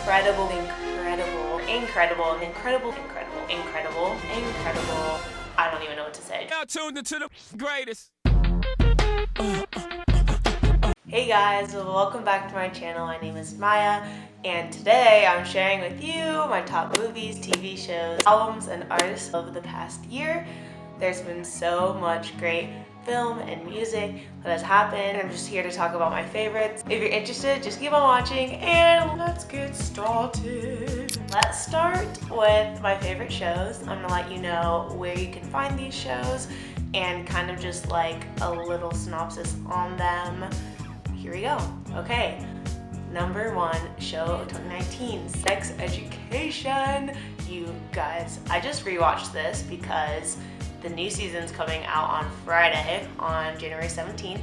incredible, incredible, incredible, incredible, incredible, incredible, incredible. I don't even know what to say. Now tuned into the greatest. Hey guys, welcome back to my channel. My name is Maya, and today I'm sharing with you my top movies, TV shows, albums, and artists of the past year. There's been so much great film and music that has happened. I'm just here to talk about my favorites. If you're interested, just keep on watching and let's get started. Let's start with my favorite shows. I'm gonna let you know where you can find these shows and kind of just like a little synopsis on them. Here we go. Okay, number one show of 2019, Sex Education. You guys, I just rewatched this because the new season's coming out on Friday, on January 17th,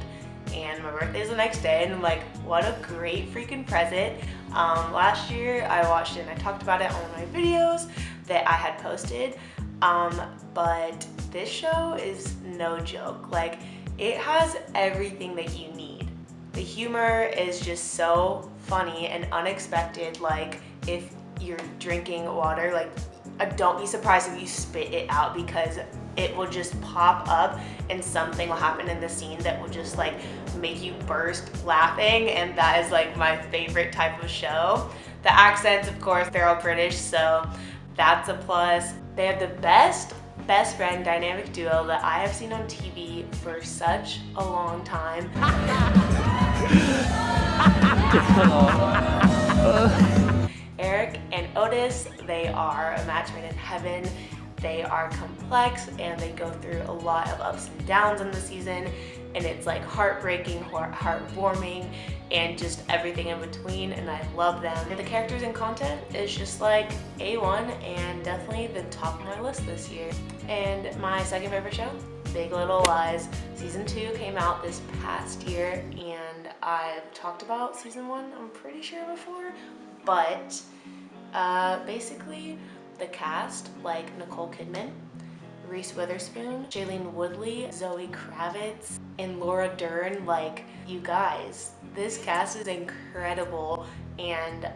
and my birthday's the next day, and I'm like, what a great freaking present. Last year I watched it and I talked about it on my videos that I had posted, but this show is no joke. Like, it has everything that you need. The humor is just so funny and unexpected. Like, if you're drinking water, like, don't be surprised if you spit it out, because it will just pop up and something will happen in the scene that will just like make you burst laughing, and that is like my favorite type of show. The accents, of course, they're all British, so that's a plus. They have the best friend dynamic duo that I have seen on TV for such a long time. Eric and Otis, they are a match made in heaven. They are complex and they go through a lot of ups and downs in the season, and it's like heartbreaking, heartwarming, and just everything in between, and I love them. And the characters and content is just like A1 and definitely the top of my list this year. And my second favorite show, Big Little Lies. Season 2 came out this past year, and I've talked about season 1, I'm pretty sure, before, but basically the cast, like Nicole Kidman, Reese Witherspoon, Shailene Woodley, Zoe Kravitz, and Laura Dern, like, you guys, this cast is incredible. And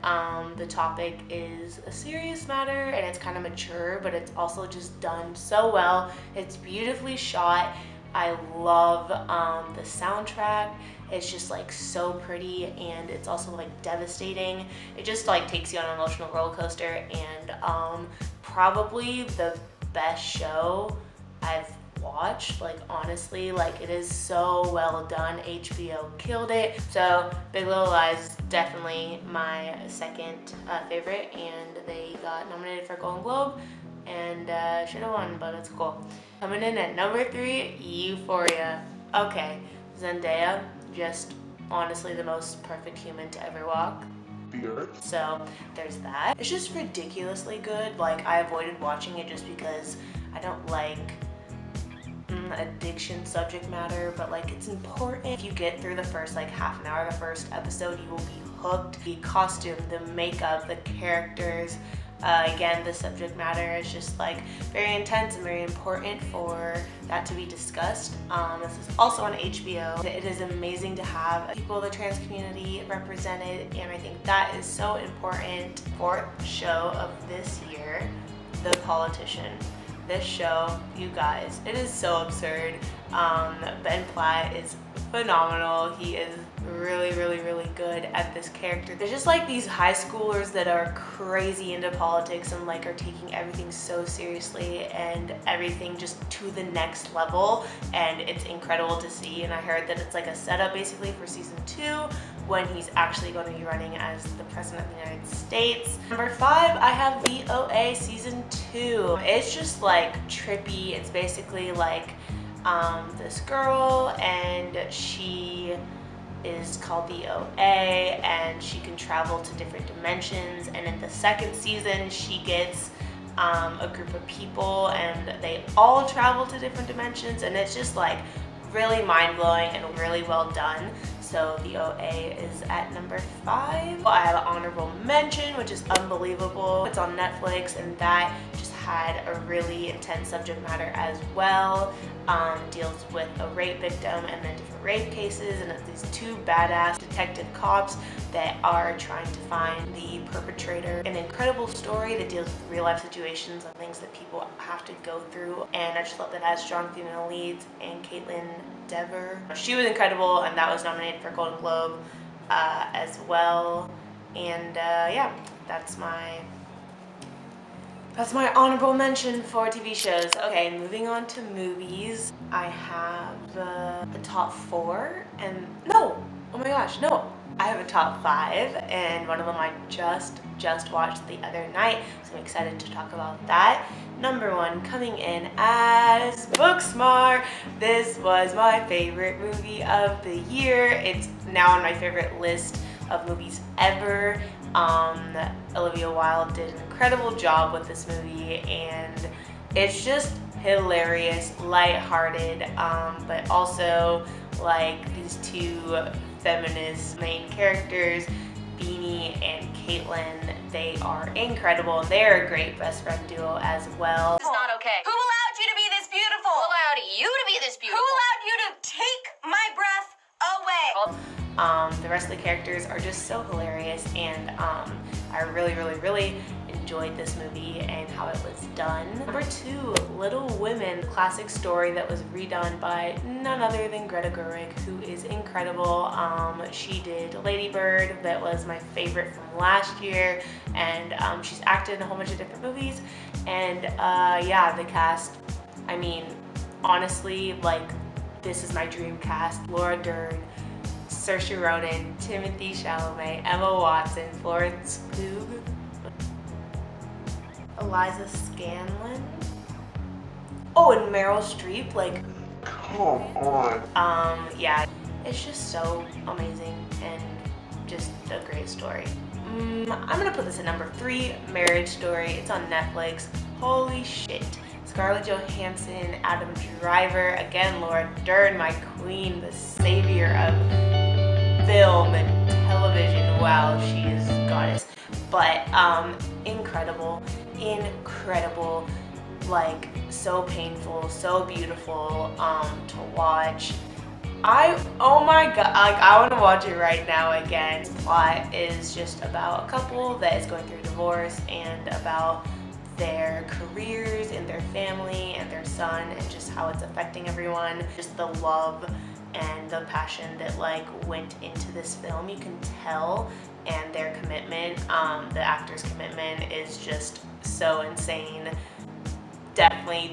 the topic is a serious matter and it's kind of mature, but it's also just done so well. It's beautifully shot. I love the soundtrack. It's just like so pretty, and it's also like devastating. It just like takes you on an emotional roller coaster, and probably the best show I've watched. Like, honestly, like, it is so well done. HBO killed it. So Big Little Lies is definitely my second favorite, and they got nominated for Golden Globe and should have won, but it's cool. Coming in at number 3, Euphoria. Okay, Zendaya, just honestly the most perfect human to ever walk the earth. So there's that. It's just ridiculously good. Like, I avoided watching it just because I don't like addiction subject matter, but like, it's important. If you get through the first like half an hour, the first episode, you will be hooked. The costume, the makeup, the characters, again, the subject matter is just like very intense and very important for that to be discussed. This is also on HBO. It is amazing to have people of the trans community represented, and I think that is so important. Fourth show of this year, The Politician. This show, you guys, it is so absurd. Ben Platt is phenomenal. He is really, really, really good at this character. There's just like these high schoolers that are crazy into politics and like are taking everything so seriously and everything just to the next level, and it's incredible to see. And I heard that it's like a setup basically for season 2, when he's actually going to be running as the president of the United States. Number 5, I have VOA season 2. It's just like trippy. It's basically like this girl, and she is called VOA, and she can travel to different dimensions. And in the second season, she gets a group of people, and they all travel to different dimensions, and it's just like really mind-blowing and really well done. So VOA is at number 5. I have an honorable mention, which is Unbelievable. It's on Netflix, and that just had a really intense subject matter as well. Deals with a rape victim and then different rape cases, and it's these two badass detective cops that are trying to find the perpetrator. An incredible story that deals with real life situations and things that people have to go through, and I just love that it has strong female leads. And Caitlin Dever, she was incredible, and that was nominated for Golden Globe as well. And yeah, that's my honorable mention for TV shows. Okay, moving on to movies. I have a top 4, and no, oh my gosh, no. I have a top 5, and one of them I just watched the other night, so I'm excited to talk about that. Number 1 coming in as Booksmart. This was my favorite movie of the year. It's now on my favorite list of movies ever. Olivia Wilde did an incredible job with this movie, and it's just hilarious, lighthearted, but also like these two feminist main characters, Beanie and Caitlin. They are incredible. They're a great best friend duo as well. It's not okay. Who allowed you to be this beautiful? Who allowed you to be this beautiful? Who allowed you to take my breath away? The rest of the characters are just so hilarious, and I really enjoyed this movie and how it was done. Number 2, Little Women, classic story that was redone by none other than Greta Gerwig, who is incredible. She did Lady Bird, that was my favorite from last year, and she's acted in a whole bunch of different movies. And yeah, the cast, I mean, honestly, like, this is my dream cast. Laura Dern, Saoirse Ronan, Timothée Chalamet, Emma Watson, Florence Pugh, Eliza Scanlon. Oh, and Meryl Streep, like, come on. Yeah, it's just so amazing and just a great story. I'm gonna put this at number 3, Marriage Story. It's on Netflix. Holy shit. Scarlett Johansson, Adam Driver, again, Laura Dern, my queen, the savior of film and television. Wow, she is a goddess. But incredible, like, so painful, so beautiful to watch. Oh my god, like, I want to watch it right now again. The plot is just about a couple that is going through divorce, and about their careers and their family and their son, and just how it's affecting everyone. Just the love and the passion that like went into this film, you can tell, and their commitment, the actors' commitment is just so insane. Definitely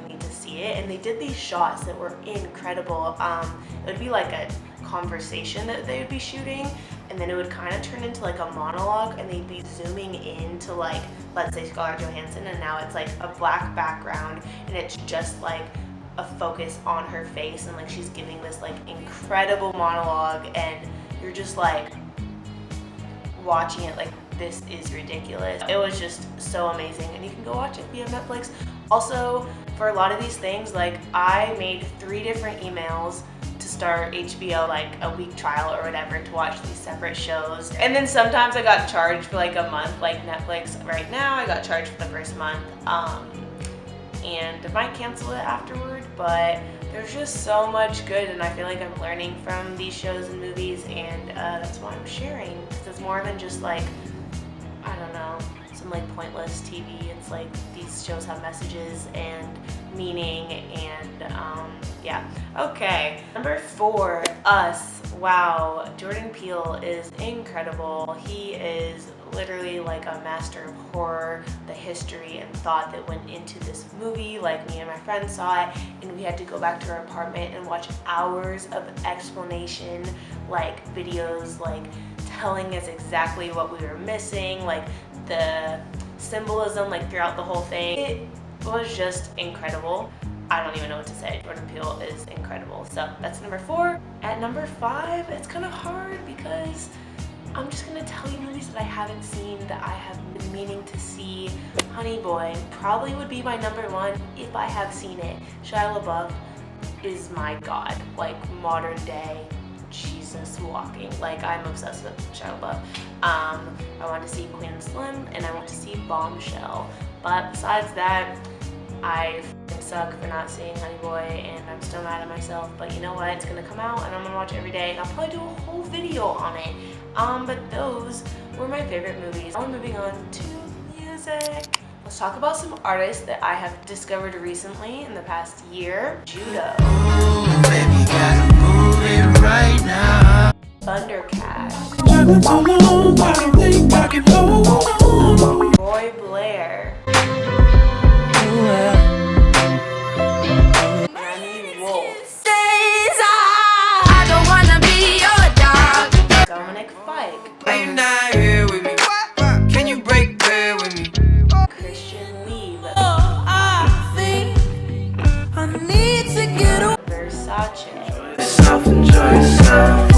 need to see it. And they did these shots that were incredible. It would be like a conversation that they would be shooting, and then it would kind of turn into like a monologue, and they'd be zooming into, like, let's say Scarlett Johansson, and now it's like a black background, and it's just like a focus on her face, and like she's giving this like incredible monologue, and you're just like watching it like, this is ridiculous. It was just so amazing, and you can go watch it via Netflix. Also, for a lot of these things, like, I made 3 different emails to start HBO, like a week trial or whatever, to watch these separate shows. And then sometimes I got charged for like a month, like Netflix right now, I got charged for the first month, and I might cancel it afterward, but there's just so much good, and I feel like I'm learning from these shows and movies, and that's why I'm sharing, because it's more than just like, I don't know, some like pointless TV. It's like these shows have messages and meaning, and yeah. Okay, number 4, Us. Wow, Jordan Peele is incredible. He is literally like a master of horror. The history and thought that went into this movie, like, me and my friends saw it, and we had to go back to our apartment and watch hours of explanation, like videos, like telling us exactly what we were missing, like the symbolism, like throughout the whole thing. It was just incredible. I don't even know what to say. Jordan Peele is incredible. So that's number 4. At number 5, it's kind of hard because I'm just gonna tell you movies that I haven't seen that I have been meaning to see. Honey Boy probably would be my number 1 if I have seen it. Shia LaBeouf is my god, like modern day Jesus walking. Like, I'm obsessed with Shia LaBeouf. I want to see Queen and Slim, and I want to see Bombshell. But besides that, I f***ing suck for not seeing Honey Boy, and I'm still mad at myself. But you know what? It's gonna come out, and I'm gonna watch it every day, and I'll probably do a whole video on it. But those were my favorite movies. Now we're moving on to music. Let's talk about some artists that I have discovered recently in the past year. Judo. Ooh, baby, gotta move it right now. Thundercat. Roy Blair. Remy Wolf. Dominic Fike. Are you not here with me? Can you break bread with me? Christian Lee. I need to get away. Versace. Self enjoy yourself.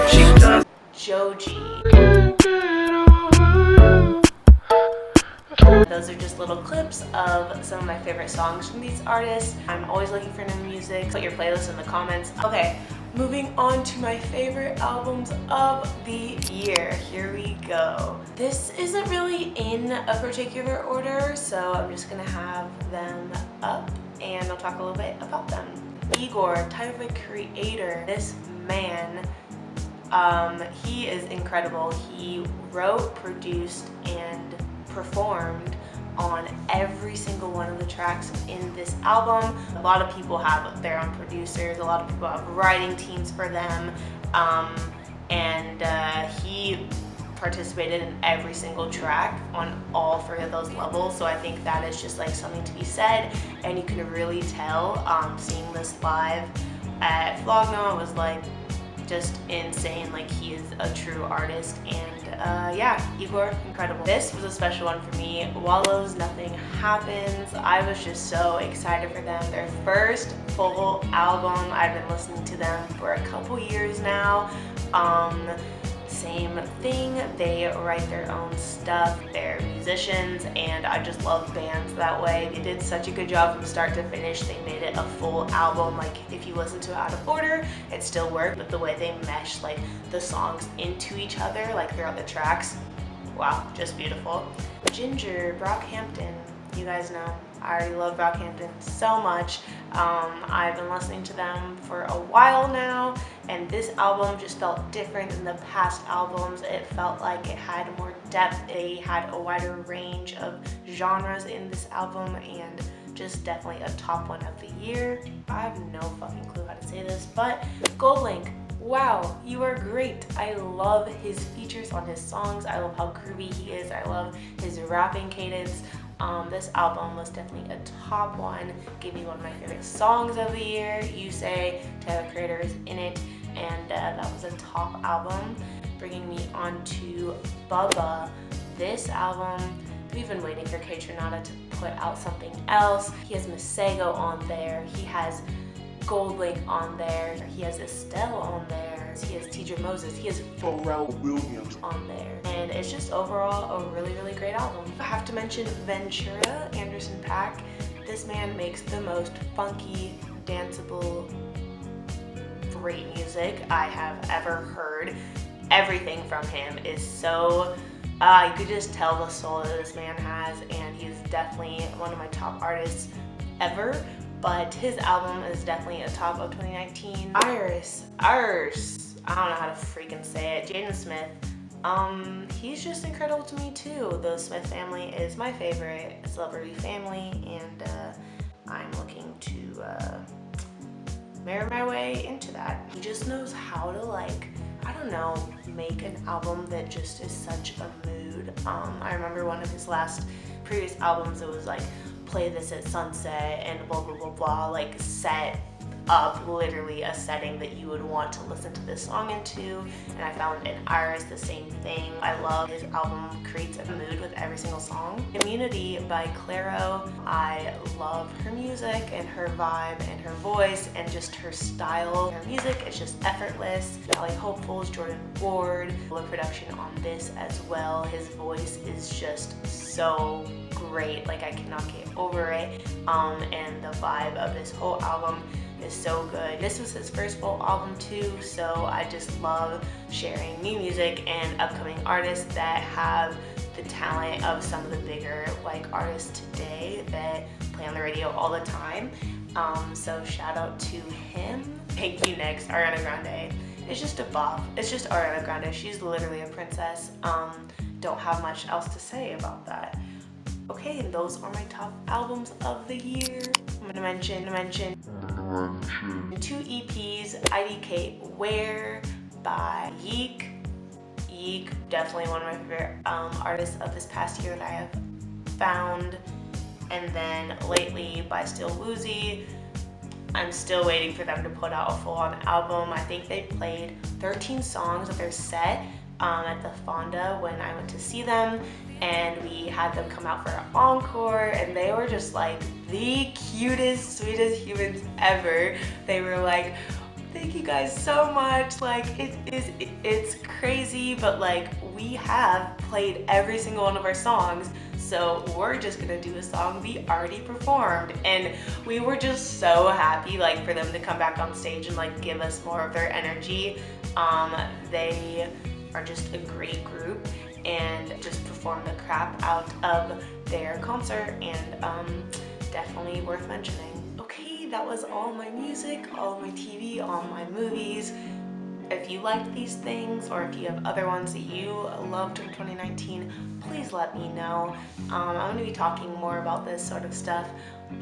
She does. Joji. Those are just little clips of some of my favorite songs from these artists. I'm always looking for new music. Put your playlist in the comments. Okay, moving on to my favorite albums of the year. Here we go. This isn't really in a particular order, so I'm just gonna have them up and I'll talk a little bit about them. Igor, Tyler the Creator. This man, he is incredible. He wrote, produced, and performed on every single one of the tracks in this album. A lot of people have their own producers, a lot of people have writing teams for them, and he participated in every single track on all three of those levels, so I think that is just like something to be said, and you can really tell seeing this live at Flogna was like just insane. Like, he is a true artist, and yeah, Igor, incredible. This was a special one for me. Wallows Nothing Happens. I was just so excited for them. Their first full album. I've been listening to them for a couple years now. Same thing, they write their own stuff, they're musicians, and I just love bands that way. They did such a good job from start to finish. They made it a full album. Like, if you listen to it out of order, it still worked, but the way they mesh like the songs into each other, like throughout the tracks, wow, just beautiful. Ginger, Brockhampton. You guys know I already love Brockhampton so much. I've been listening to them for a while now, and this album just felt different than the past albums. It felt like it had more depth. They had a wider range of genres in this album, and just definitely a top one of the year. I have no fucking clue how to say this, but Goldlink. Wow, you are great. I love his features on his songs. I love how groovy he is. I love his rapping cadence. This album was definitely a top one. Gave me one of my favorite songs of the year. You Say, Tyler the Creator is in it, and that was a top album. Bringing me on to Bubba. This album, we've been waiting for Kaytranada to put out something else. He has Masego on there. He has Goldlink on there. He has Estelle on there. He has Teacher Moses. He has Pharrell Williams on there. And it's just overall a really, really great album. I have to mention Ventura, Anderson .Paak. This man makes the most funky, danceable, great music I have ever heard. Everything from him is so, you could just tell the soul that this man has, and he's definitely one of my top artists ever. But his album is definitely a top of 2019. Iris, I don't know how to freaking say it. Jaden Smith, he's just incredible to me too. The Smith family is my favorite celebrity family, and I'm looking to marry my way into that. He just knows how to, like, I don't know, make an album that just is such a mood. I remember one of his previous albums, it was like, play this at sunset and blah blah blah blah, like set up literally a setting that you would want to listen to this song into. And I found in Iris the same thing. I love his album creates a mood with every single song. Immunity by Clairo. I love her music and her vibe and her voice and just her style. Her music is just effortless. Valley Hopefuls, Jordan Ward. The production on this as well. His voice is just so great. Like, I cannot get over it. And the vibe of this whole album is so good. This was his first full album too, so I just love sharing new music and upcoming artists that have the talent of some of the bigger like artists today that play on the radio all the time. So shout out to him. Thank you. Next, Ariana Grande. It's just a bop. It's just Ariana Grande. She's literally a princess. Don't have much else to say about that. Okay, and those are my top albums of the year. I'm gonna mention 2 EPs. IDK Where by Yeek. Yeek, definitely one of my favorite artists of this past year that I have found. And then Lately by Still Woozy. I'm still waiting for them to put out a full-on album. I think they played 13 songs of their set at the Fonda when I went to see them, and we had them come out for an encore, and they were just like the cutest, sweetest humans ever. They were like, thank you guys so much. Like, it's crazy, but like, we have played every single one of our songs, so we're just gonna do a song we already performed. And we were just so happy like for them to come back on stage and like give us more of their energy. They are just a great group and just performed the crap out of their concert, and definitely worth mentioning. Okay, that was all my music, all my TV, all my movies. If you liked these things, or if you have other ones that you loved in 2019, please let me know. I'm going to be talking more about this sort of stuff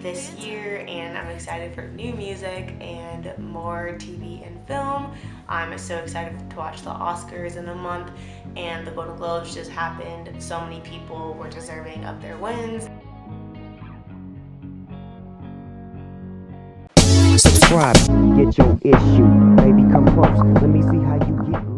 this year, and I'm excited for new music and more TV and film. I'm so excited to watch the Oscars in a month, and the Golden Globes just happened. So many people were deserving of their wins. Subscribe, get your issue. Baby, come close. Let me see how you get.